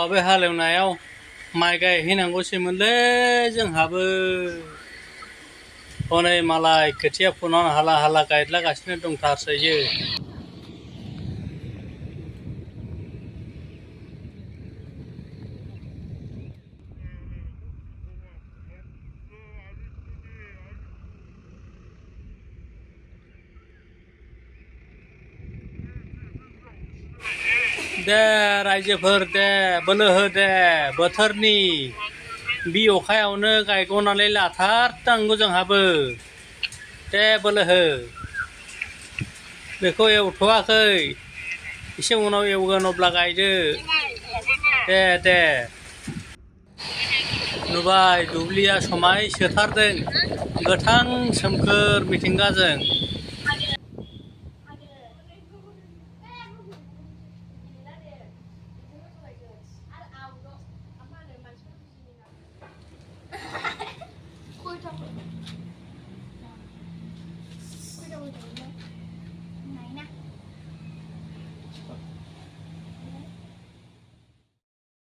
बे हालेवनायाव माइ गायहैनांगौसैमोनलै जोंहाबो हनै मालाय खोथिया फुनानै हाला हाला गायलागासिनो दंथारसैयो। दे रायजोफोर दे बोलो हो दे बोथोरनि बि अखायावनो गायग'नानै लाथारनांगौ जोंहाबो दे बोलो हो बेखौ एवथ'वाखै एसे उनाव एवगोन अब्ला गायदो दे नुबाय दुब्लिया समायसोथारदों गोथां सोमखोर मिथिंगाजों।